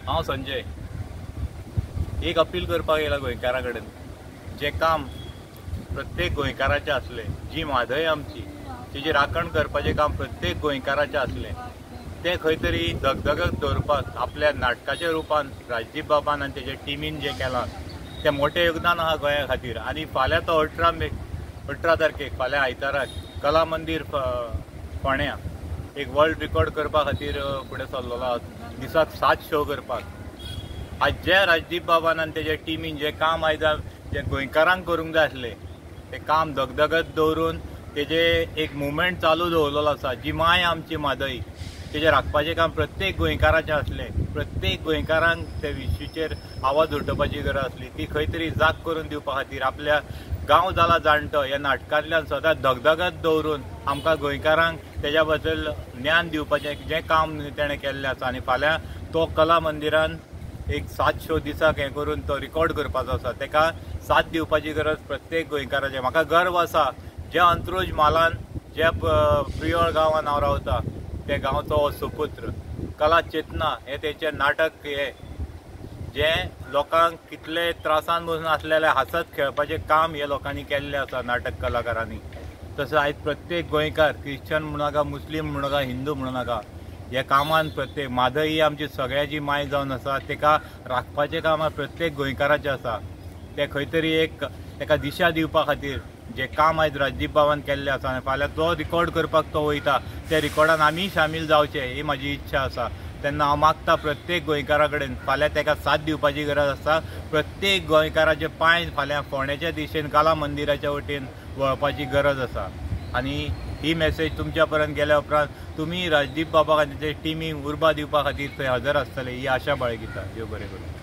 हांव संजय एक अपील करपाक येयला गोंयकारां कडेन। जे काम प्रत्येक गोंयकाराचें आसलें, जी म्हादय आमची तिची राखण करपाचें काम प्रत्येक गोंयकाराचें आसलें, तें खंय तरी धगधगत दवरपाक आपल्या नाटकाच्या रुपान राजदीप बाबान आनी तेजे टिमीन जें केलां तें मोठें योगदान आहा गोंया खातीर। आनी फाल्यां तो 18 तारखेक फाल्यां आयताराक कला मंदिर फोंड्यां एक वर्ल्ड रिकॉर्ड करपा खातीर फुडें सरलेलो आहा, दिसाक 7 शो करपाक। आज जे राजदीप बाबान आनी तेजे टिमीन जें काम आयज जे गोंयकारांक करूंक जाय आसलें तें काम धगधगत दवरून तेजे एक मुवमेंट चालू दवरलेलो आसा। जी माय आमची म्हादय तेजे राखपाचें काम प्रत्येक गोंयकाराचें आसलें। प्रत्येक गोंयकारांक ते विशीचेर आवाज उठोवपाची गरज आसली, ती खंय तरी जाग करून दिवपा खातीर आपल्या गांव जाला जाणटो ह्या नाटकांतल्यान सदांच धगधगत दवरून आमकां गोंयकारांक तेज्या बद्दल ज्ञान दिवपाचें जें काम तेणें केल्लें आसा। आनी फाल्यां तो कला मंदिरान एक 7 शो दिसाक हें करून तो रिकॉर्ड करपाचो आसा। तेका साथ दिवपाची गरज प्रत्येक गोंयकाराचें। म्हाका गर्व आसा ज्या अंत्रुज म्हालान ज्या प्रियोळ गांवांत हांव रावता त्या गांवचो हो सुपुत्र कला चेतना हें तेचें नाटक हें जें लोकांक कितले त्रासान बसून आसलेले हांसत खेळपाचें काम हे लोकांनी केल्लें आसा नाटक कलाकारांनी। तसो आयज प्रत्येक गोंयकार क्रिश्चन म्हणू नाका, मुस्लीम म्हणू नाका, हिंदू म्हणू नाका, ह्या कामान प्रत्येक म्हादय ही आमची सगळ्याची माय जावन आसा, तेका राखपाचें काम प्रत्येक गोंयकाराचें आसा। ते खंय तरी एक तेका दिशा दिवपा खातीर जें काम आयज राजदीप बाबान केल्लें आसा आनी फाल्यां तो रिकॉर्ड करपाक तो वयता, त्या रिकॉर्डान आमी शामील जावचें ही म्हाजी इच्छा आसा। तेन्ना हांव मागता प्रत्येक गोंयकारा कडेन फाल्यां तेका साथ दिवपाची गरज आसा। प्रत्येक गोंयकाराचे पांय फाल्यां फोंड्याच्या दिशेन कला मंदिराच्या वटेन वळपाची गरज आसा। आनी ही मॅसेज तुमच्या पर्यंत गेल्या उपरांत तुमी राजदीप बाबाक आनी तेजे टिमीक उर्बा दिवपा खातीर थंय हजर आसतले ही आशा बाळगिता। देव बरें करूं।